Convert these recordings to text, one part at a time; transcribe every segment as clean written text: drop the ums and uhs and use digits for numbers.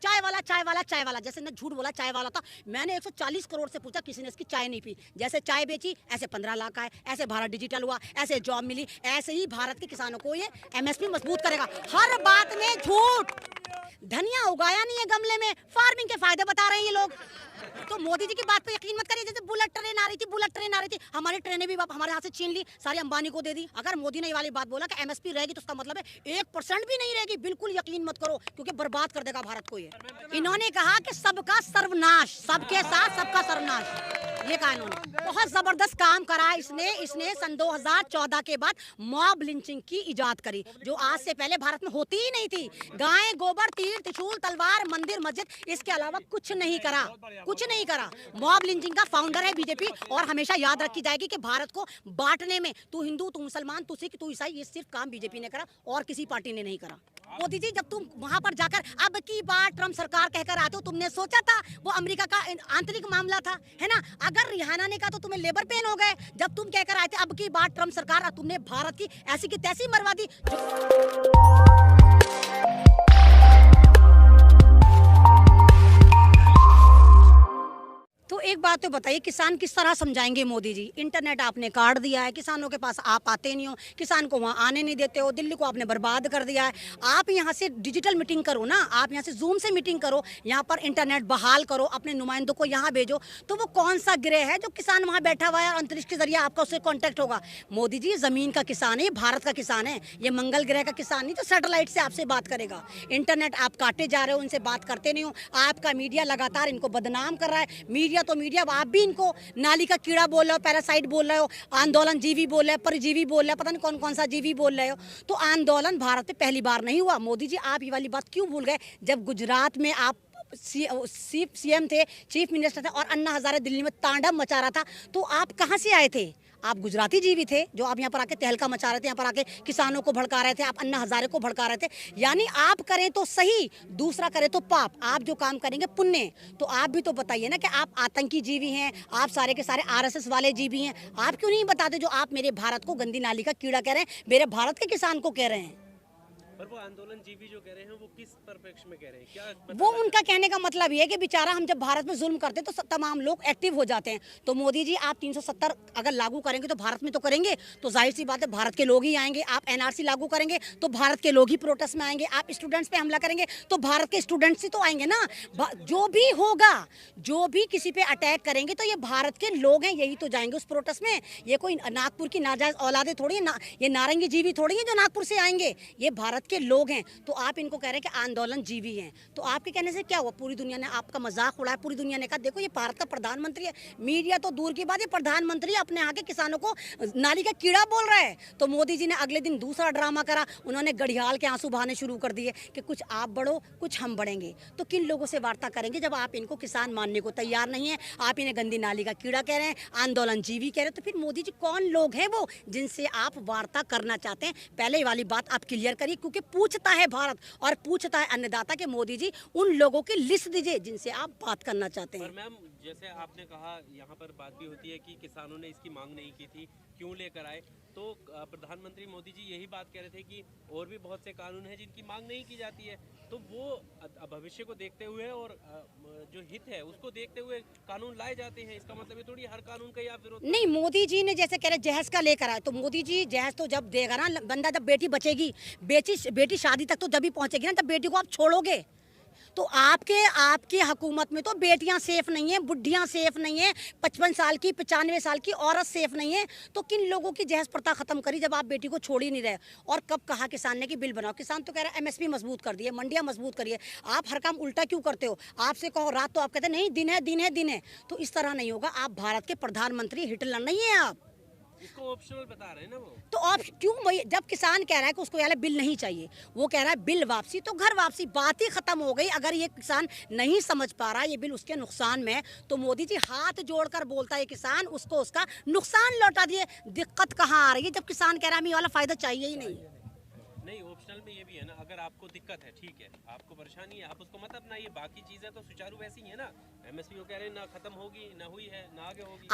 चाय वाला चाय वाला चाय वाला, जैसे ने झूठ बोला चाय वाला था। मैंने 140 करोड़ से पूछा, किसी ने इसकी चाय नहीं पी। जैसे चाय बेची ऐसे 15 लाख आए, ऐसे भारत डिजिटल हुआ, ऐसे जॉब मिली, ऐसे ही भारत के किसानों को ये एमएसपी मजबूत करेगा। हर बात में झूठ। धनिया उगाया नहीं है गमले में, फार्मिंग के फायदे बता रहे हैं ये लोग। तो मोदी जी की बात पे यकीन मत करिए। जैसे बुलेट ट्रेन आ रही थी, बुलेट ट्रेन आ रही थी, हमारी ट्रेनें भी हमारे हाथ से छीन ली, सारी अंबानी को दे दी। अगर मोदी ने ये वाली बात बोला कि एमएसपी रहेगी, तो उसका मतलब है 1% भी नहीं रहेगी। बिल्कुल यकीन मत करो, क्योंकि बर्बाद कर देगा भारत को ये। इन्होंने कहा कि सबका सर्वनाश, सबके साथ सबका सर्वनाश, ये कहा इन्होंने। बहुत जबरदस्त काम करा इसने सन 2014 के बाद मॉब लिंचिंग की इजाद करी, जो आज से पहले भारत में होती ही नहीं थी। गाय, गोबर, तीर, त्रिशूल, तलवार, मंदिर, मस्जिद, इसके अलावा कुछ नहीं करा, कुछ नहीं करा। मॉब लिंचिंग का फाउंडर है बीजेपी, और हमेशा याद रखी जाएगी कि भारत को बांटने में, तू हिंदू, तू मुसलमान, तू सिख, तू ईसाई, ये सिर्फ काम बीजेपी ने करा और किसी पार्टी ने नहीं करा। मोदी जी, जब तुम वहां पर जाकर अब की बार ट्रम्प सरकार कहकर आते हो, तुमने सोचा था वो अमेरिका का आंतरिक मामला था, है ना? अगर रिहाना ने कहा तो तुम्हें लेबर पेन हो गए। जब तुम कहकर आए थे अब की बार ट्रम्प सरकार, तुमने भारत की ऐसी की तैसी मरवा दी। तो एक बात तो बताइए, किसान किस तरह समझाएंगे मोदी जी? इंटरनेट आपने काट दिया है, किसानों के पास आप आते नहीं हो, किसान को वहाँ आने नहीं देते हो, दिल्ली को आपने बर्बाद कर दिया है। आप यहाँ से डिजिटल मीटिंग करो ना, आप यहाँ से जूम से मीटिंग करो, यहाँ पर इंटरनेट बहाल करो, अपने नुमाइंदों को यहाँ भेजो। तो वो कौन सा ग्रह है जो किसान वहाँ बैठा हुआ है और अंतरिक्ष के जरिए आपका उससे कॉन्टैक्ट होगा? मोदी जी जमीन का किसान है, भारत का किसान है, ये मंगल ग्रह का किसान नहीं जो सैटेलाइट से आपसे बात करेगा। इंटरनेट आप काटे जा रहे हो, इनसे बात करते नहीं हो। आपका मीडिया लगातार इनको बदनाम कर रहा है। मीडिया तो मीडिया, आप भी इनको नाली का कीड़ा बोल रहे हो, पैरासाइट बोल रहे हो, आंदोलन जीवी बोल रहे हो, परजीवी बोल रहे हो, पता नहीं कौन कौन सा जीवी बोल रहे हो। तो आंदोलन भारत में पहली बार नहीं हुआ। मोदी जी, आप ये वाली बात क्यों भूल गए? जब गुजरात में आप सीएम थे, चीफ मिनिस्टर थे, और अन्ना हजारे दिल्ली में तांडव मचा रहा था, तो आप कहाँ से आए थे? आप गुजराती जीवी थे जो आप यहाँ पर आके तहलका मचा रहे थे, यहाँ पर आके किसानों को भड़का रहे थे, आप अन्ना हजारे को भड़का रहे थे। यानी आप करें तो सही, दूसरा करे तो पाप। आप जो काम करेंगे पुण्य। तो आप भी तो बताइए ना कि आप आतंकी जीवी हैं, आप सारे के सारे आरएसएस वाले जीवी हैं। आप क्यों नहीं बताते जो आप मेरे भारत को गंदी नाली का कीड़ा कह रहे हैं, मेरे भारत के किसान को कह रहे हैं? पर वो आंदोलन जीवी जो कह रहे हैं वो किस परिप्रेक्ष्य में कह रहे हैं? क्या वो उनका कहने का मतलब ये है कि बेचारा हम जब भारत में जुल्म करते हैं तो तमाम लोग एक्टिव हो जाते हैं। तो मोदी जी, आप 370 अगर लागू करेंगे तो भारत में तो करेंगे, तो जाहिर सी बात है भारत के लोग ही आएंगे। आप एनआरसी लागू करेंगे तो भारत के लोग ही प्रोटेस्ट में आएंगे। आप स्टूडेंट्स पे हमला करेंगे तो भारत के स्टूडेंट्स ही तो आएंगे ना। जो भी होगा, जो भी किसी पे अटैक करेंगे तो ये भारत के लोग हैं, यही तो जाएंगे उस प्रोटेस्ट में। ये कोई नागपुर की नाजायज औलादे थोड़ी है, ये नारंगी जीवी थोड़ी है जो नागपुर से आएंगे, ये भारत के लोग हैं। तो आप इनको कह रहे हैं कि आंदोलन जीवी हैं, तो आपके कहने से क्या हुआ? पूरी दुनिया ने आपका मजाक उड़ाया, पूरी दुनिया ने कहा देखो ये भारत का प्रधानमंत्री है। मीडिया तो दूर की बात है, प्रधानमंत्री अपने आगे किसानों को नाली का कीड़ा बोल रहा है। तो मोदी जी ने अगले दिन दूसरा ड्रामा करा, उन्होंने घड़ियाल के आंसू बहाने शुरू कर दिए कि कुछ आप बढ़ो, कुछ हम बढ़ेंगे। तो किन लोगों से वार्ता करेंगे जब आप इनको किसान मानने को तैयार नहीं है? आप इन्हें गंदी नाली का कीड़ा कह रहे हैं, आंदोलन जीवी कह रहे हैं। तो फिर मोदी जी कौन लोग हैं वो जिनसे आप वार्ता करना चाहते हैं? पहले वाली बात आप क्लियर करिए, क्योंकि पूछता है भारत और पूछता है अन्नदाता के मोदी जी उन लोगों की लिस्ट दीजिए जिनसे आप बात करना चाहते हैं। पर मैम, जैसे आपने कहा यहाँ पर बात भी होती है कि किसानों ने इसकी मांग नहीं की थी, क्यों लेकर आए? तो प्रधानमंत्री मोदी जी यही बात कह रहे थे कि और भी बहुत से कानून हैं जिनकी मांग नहीं की जाती है। तो वो भविष्य को देखते हुए और जो हित है उसको देखते हुए कानून लाए जाते हैं। इसका मतलब ये थोड़ी हर कानून का ही आप विरोध नहीं। मोदी जी ने जैसे कह रहे जहेज का लेकर आए, तो मोदी जी जहेज तो जब देगा ना बंदा, जब बेटी बचेगी, बेटी शादी तक तो जब भी पहुंचेगी ना, तब बेटी को आप छोड़ोगे। तो आपके हुकूमत में तो बेटियां सेफ नहीं है, बुढ़ियां सेफ नहीं है, 55 साल की 95 साल की औरत सेफ नहीं है। तो किन लोगों की जहेज प्रथा खत्म करी जब आप बेटी को छोड़ ही नहीं रहे? और कब कहा किसान ने कि बिल बनाओ? किसान तो कह रहा है एमएसपी मजबूत कर दिए, मंडियां मजबूत करिए। आप हर काम उल्टा क्यों करते हो? आपसे कहो रात तो आप कहते नहीं दिन है, दिन है, दिन है। तो इस तरह नहीं होगा। आप भारत के प्रधानमंत्री, हिटलर नहीं है आप। इसको ऑप्शनल बता रहे हैं ना वो। तो आप क्यों? जब किसान कह रहा है कि उसको यार बिल नहीं चाहिए, वो कह रहा है बिल वापसी, तो घर वापसी, बात ही खत्म हो गई। अगर ये किसान नहीं समझ पा रहा ये बिल उसके नुकसान में, तो मोदी जी हाथ जोड़कर बोलता है किसान, उसको उसका नुकसान लौटा दिए। दिक्कत कहाँ आ रही है जब किसान कह रहा है हमें ये वाला फायदा चाहिए ही नहीं। नहीं, ऑप्शनल चैनल में ये भी है ना, अगर आपको दिक्कत है ठीक है, आपको परेशानी है, आप उसको मत अपनाइए, बाकी चीजें तो सुचारू वैसी ही है ना। एमएसपी वो कह रहे हैं ना खत्म होगी, ना हुई है, ना आगे होगी।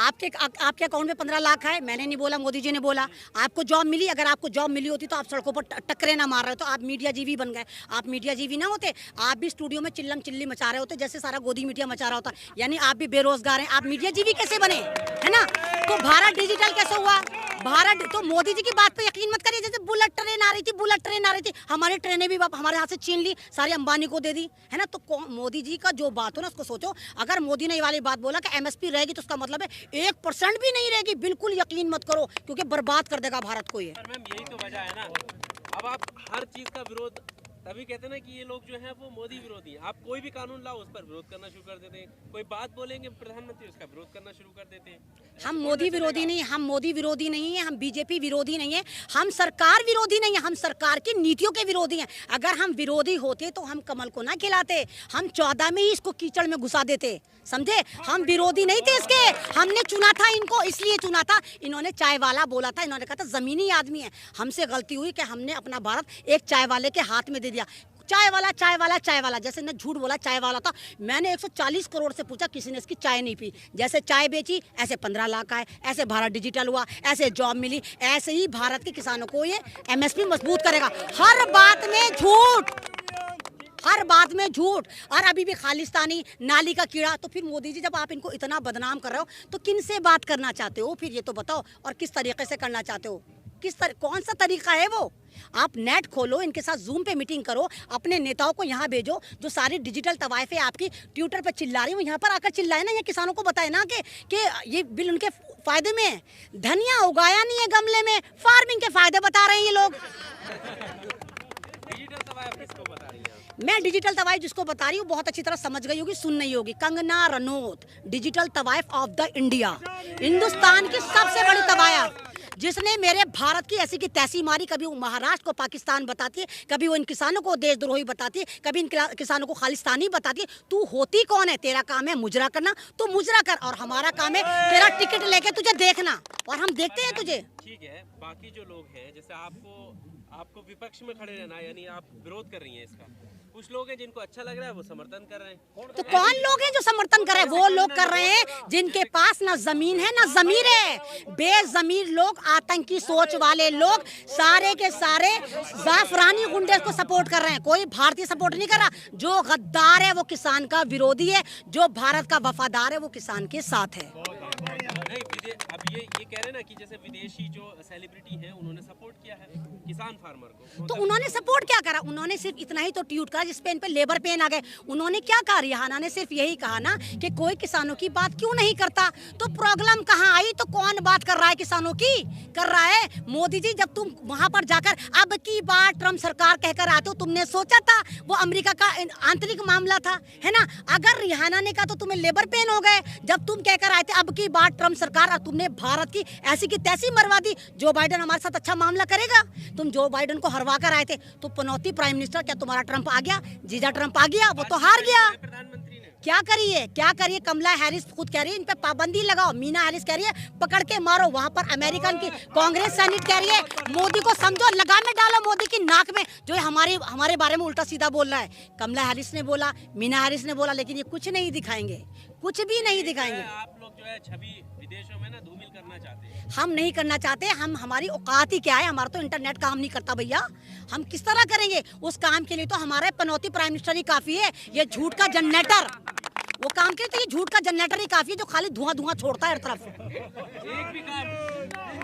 आपके अकाउंट में 15 लाख है, मैंने नहीं बोला, मोदी जी ने बोला। आपको जॉब मिली, अगर आपको जॉब मिली होती तो आप सड़कों पर टक्करे ना मार रहे हो, तो आप मीडिया जीवी बन गए। आप मीडिया जीवी ना होते, आप भी स्टूडियो में चिल्लम चिल्ली मचा रहे होते, जैसे सारा गोदी मीडिया मचा रहा होता। यानी आप भी बेरोजगार हैं, आप मीडिया जीवी कैसे बने, है ना। तो भारत डिजिटल कैसे हुआ? भारत तो मोदी जी की बात पे यकीन मत करिए। जैसे बुलेट ट्रेन आ रही थी, बुलेट ट्रेन आ रही थी, हमारी ट्रेनें भी हमारे हाथ से छीन ली, सारी अंबानी को दे दी, है ना। तो मोदी जी का जो बात हो ना, उसको सोचो। अगर मोदी ने ये वाली बात बोला कि एमएसपी रहेगी, तो उसका मतलब है 1% भी नहीं रहेगी। बिल्कुल यकीन मत करो, क्योंकि बर्बाद कर देगा भारत को ये। मैम यही तो वजह है ना, अब आप हर चीज का विरोध तभी कहते हैं ना कि ये लोग जो हैं वो मोदी विरोधी हैं। आप कोई भी कानून लाओ, उस पर विरोध करना शुरू कर देते हैं। कोई बात बोलेंगे प्रधानमंत्री, उसका विरोध करना शुरू कर देते हैं। हम मोदी विरोधी नहीं, हम मोदी विरोधी नहीं है, हम बीजेपी विरोधी नहीं है, हम सरकार विरोधी नहीं है, हम सरकार की नीतियों के विरोधी हैं। अगर हम विरोधी होते तो हम कमल को ना खिलाते, हम 14 में ही इसको कीचड़ में घुसा देते, समझे। हम विरोधी नहीं थे इसके, हमने चुना था इनको, इसलिए चुना था। इन्होंने चाय वाला बोला था, इन्होंने कहा था जमीनी आदमी है। हमसे गलती हुई कि हमने अपना भारत एक चाय वाले के हाथ में दे दिया। चाय वाला चाय वाला चाय वाला, जैसे ने झूठ बोला चाय वाला था। मैंने 140 करोड़ से पूछा, किसी ने इसकी चाय नहीं पी। जैसे चाय बेची, ऐसे 15 लाख आए, ऐसे भारत डिजिटल हुआ, ऐसे जॉब मिली। ऐसे ही भारत के किसानों को ये एमएसपी मजबूत करेगा। हर बात में झूठ, हर बात में झूठ, और अभी भी खालिस्तानी नाली का कीड़ा। तो फिर मोदी जी, जब आप इनको इतना बदनाम कर रहे हो, तो किन से बात करना चाहते हो फिर, ये तो बताओ। और किस तरीके से करना चाहते हो, कौन सा तरीका है वो? आप नेट खोलो, इनके साथ जूम पे मीटिंग करो, अपने नेताओं को यहाँ भेजो। जो सारी डिजिटल तवाइफे आपकी ट्विटर पे चिल्ला रही हूँ, यहाँ पर आकर चिल्लाए ना, ये किसानों को बताए ना कि ये बिल उनके फायदे में है। धनिया उगाया नहीं है गमले में, फार्मिंग के फायदे बता रहे हैं ये लोग। डिजिटल तवाइफ किसको बता रही हैं? मैं डिजिटल तवाइफ जिसको बता रही हूँ बहुत अच्छी तरह समझ गई होगी, सुन नहीं होगी। कंगना रनौत, डिजिटल तवाइफ ऑफ द इंडिया, हिंदुस्तान की सबसे बड़ी तवाइफ, जिसने मेरे भारत की ऐसी की तैसी मारी। कभी वो महाराष्ट्र को पाकिस्तान बताती है, कभी वो इन किसानों को देशद्रोही बताती है, कभी इन किसानों को खालिस्तानी बताती है। तू होती कौन है? तेरा काम है मुजरा करना, तो मुजरा कर, और हमारा काम है तेरा टिकट लेके तुझे देखना, और हम देखते हैं तुझे। ठीक है, बाकी जो लोग हैं, जैसे आपको विपक्ष में खड़े रहना, यानी आप विरोध कर रही हैं इसका। कुछ लोग हैं जिनको अच्छा लग रहा है, वो समर्थन कर रहे हैं। तो कौन लोग हैं जो समर्थन कर रहे हैं? वो लोग कर रहे हैं जिनके पास ना जमीन है ना जमीर है। बेजमीर लोग, आतंकी सोच वाले लोग, सारे के सारे जाफरानी गुंडे को सपोर्ट कर रहे हैं। कोई भारतीय सपोर्ट नहीं कर रहा। जो गद्दार है वो किसान का विरोधी है, जो भारत का वफादार है वो किसान के साथ है। अब ये कह रहे हैं ना कि जैसे विदेशी जो सेलिब्रिटी हैं, उन्होंने सपोर्ट किया है किसान फार्मर को। तो उन्होंने सपोर्ट क्या करा? उन्होंने सिर्फ इतना ही तो ट्वीट करा जिसपे इन पे लेबर पेन आ गए। उन्होंने क्या कहा? रिहाना ने सिर्फ यही कहा ना कि कोई किसानों की बात क्यों नहीं करता। तो प्रॉब्लम कहाँ आई? तो कौन बात कर रहा है किसानों की? कर रहा है मोदी जी। जब तुम वहां पर जाकर अब की बार ट्रम्प सरकार कहकर आते हो, तुमने सोचा था वो अमेरिका का आंतरिक मामला था, है ना। अगर रिहाना ने कहा तो तुम्हें लेबर पेन हो गए। जब तुम कहकर आए थे अब की बार ट्रम्प सरकार, और तुमने भारत की ऐसी की तैसी मरवा दी। जो बाइडेन हमारे साथ अच्छा मामला करेगा? तुम जो बाइडेन को हरवा कर आए थे, तो पनौती प्राइम मिनिस्टर, क्या तुम्हारा ट्रम्प आ गया? जीजा ट्रम्प आ गया, वो तो हार गया। प्रधानमंत्री ने क्या करिए? कमला हैरिस खुद कह रही है इन पे पाबंदी लगाओ। मीना हैरिस कह रही है पकड़ के मारो। वहां पर अमेरिकन की कांग्रेस सेनेट कह रही है मोदी को समझो, लगाम में डालो मोदी की नाक में, जो हमारे बारे में उल्टा सीधा बोल रहा है। कमला हैरिस ने बोला, मीना हैरिस ने बोला, लेकिन ये कुछ नहीं दिखाएंगे, कुछ भी नहीं दिखाएंगे। आप लोग जो है छवि विदेशों में ना धूमिल करना चाहते हैं। हम नहीं करना चाहते। हमारी औकात ही क्या है? हमारा तो इंटरनेट काम नहीं करता भैया। हम किस तरह करेंगे? उस काम के लिए तो हमारे पनौती प्राइम मिनिस्टर ही काफी है। ये झूठ का जनरेटर, वो काम के लिए तो ये झूठ का जनरेटर ही काफी है, जो खाली धुआं धुआं छोड़ता है हर तरफ। एक भी काम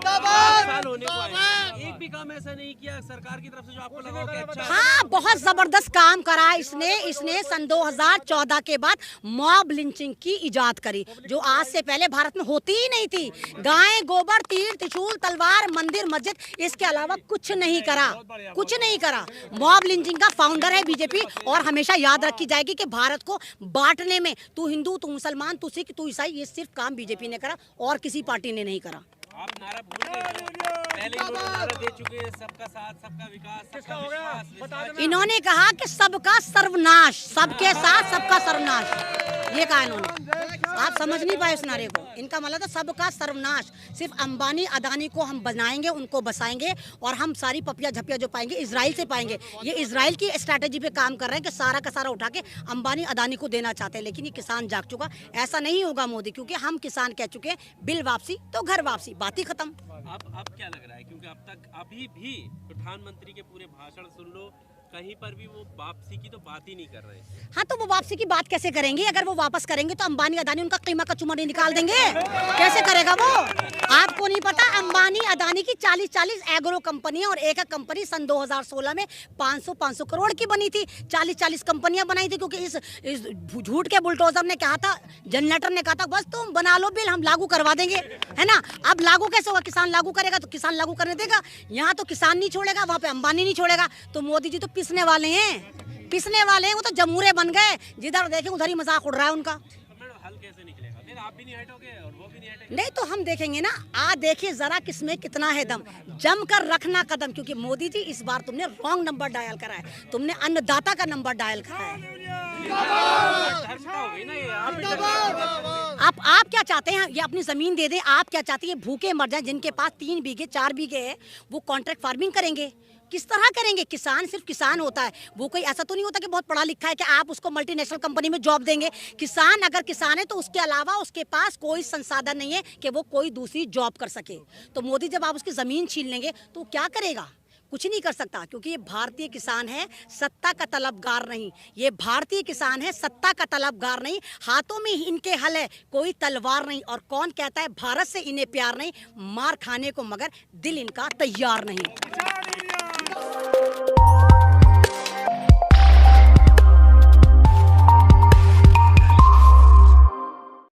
साल होने को आए, एक भी काम ऐसा नहीं किया सरकार की तरफ से जो आपको लगा कि अच्छा। हाँ, बहुत जबरदस्त काम करा इसने सन 2014 के बाद मॉब लिंचिंग की इजाद करी, जो आज से पहले भारत में होती ही नहीं थी। गाय, गोबर, तीर, त्रिशूल, तलवार, मंदिर, मस्जिद, इसके अलावा कुछ नहीं करा, कुछ नहीं करा। मॉब लिंचिंग का फाउंडर है बीजेपी, और हमेशा याद रखी जाएगी कि भारत को बांटने में, तू हिंदू, तू मुसलमान, तू सिख, तू ईसाई, ये सिर्फ काम बीजेपी ने करा और किसी पार्टी ने नहीं करा। आप नारा भूल गए, पहले इन्होंने नारा दे चुके हैं, सबका साथ, सबका विकास, सबका विश्वास। इन्होंने कहा कि सबका सर्वनाश, सबके साथ सबका सर्वनाश, ये कहा इन्होंने। आप समझ नहीं पाए उस नारे को। इनका मतलब था सबका सर्वनाश। सिर्फ अंबानी अदानी को हम बनाएंगे, उनको बसाएंगे और हम सारी पपिया झपिया जो पाएंगे इजराइल से पाएंगे। ये इजराइल की स्ट्रैटेजी पे काम कर रहे हैं कि सारा का सारा उठा के अंबानी अदानी को देना चाहते हैं। लेकिन ये किसान जाग चुका, ऐसा नहीं होगा मोदी, क्योंकि हम किसान कह चुके हैं बिल वापसी तो घर वापसी, बात ही खत्म। अब क्या लग रहा है, क्योंकि अब तक अभी भी प्रधानमंत्री के पूरे भाषण सुन लो, कहीं पर भी वो वापसी की तो बात ही नहीं कर रहे। हाँ, तो वो वापसी की बात कैसे करेंगे? अगर वो वापस करेंगे तो अंबानी अदानी उनका कीमा का चुमा नहीं निकाल देंगे? कैसे करेगा वो? आपको नहीं पता अंबानी अदानी की 40 एग्रो कंपनियां और एक कंपनी सन 2016 में 500 करोड़ की बनी थी। 40 कंपनियां बनाई थी, क्योंकि इस झूठ के बुलडोजर ने कहा था, जनरेटर ने कहा था बस तुम बना लो बिल, हम लागू करवा देंगे, है ना। अब लागू कैसे होगा? किसान लागू करेगा तो किसान लागू करने देगा? यहाँ तो किसान नहीं छोड़ेगा, वहाँ पे अंबानी नहीं छोड़ेगा। तो मोदी जी तो पिसने वाले हैं, पिसने वाले हैं। वो तो जमूरे बन गए, जिधर देखें उधर ही मजाक उड़ रहा है उनका। हल कैसे निकलेगा? फिर आप भी नहीं हटोगे और वो भी नहीं हटेंगे। नहीं तो हम देखेंगे ना। देखिए जरा किसमें कितना है दम, जम कर रखना कदम। क्योंकि मोदी जी इस बार तुमने रॉन्ग नंबर डायल करा है, तुमने अन्नदाता का नंबर डायल करा है। आप क्या चाहते हैं? ये अपनी जमीन दे दें? आप क्या चाहते हैं? भूखे मर जाएं। जिनके पास 3 बीघे 4 बीघे है वो कॉन्ट्रैक्ट फार्मिंग करेंगे। किस तरह करेंगे? किसान सिर्फ किसान होता है, वो कोई ऐसा तो नहीं होता कि बहुत पढ़ा लिखा है कि आप उसको मल्टीनेशनल कंपनी में जॉब देंगे। किसान अगर किसान है तो उसके अलावा उसके पास कोई संसाधन नहीं है कि वो कोई दूसरी जॉब कर सके। तो मोदी जब आप उसकी जमीन छीन लेंगे तो क्या करेगा? कुछ नहीं कर सकता, क्योंकि ये भारतीय किसान है, सत्ता का तलबगार नहीं। ये भारतीय किसान है, सत्ता का तलबगार नहीं। हाथों में इनके हल है, कोई तलवार नहीं। और कौन कहता है भारत से इन्हें प्यार नहीं? मार खाने को मगर दिल इनका तैयार नहीं।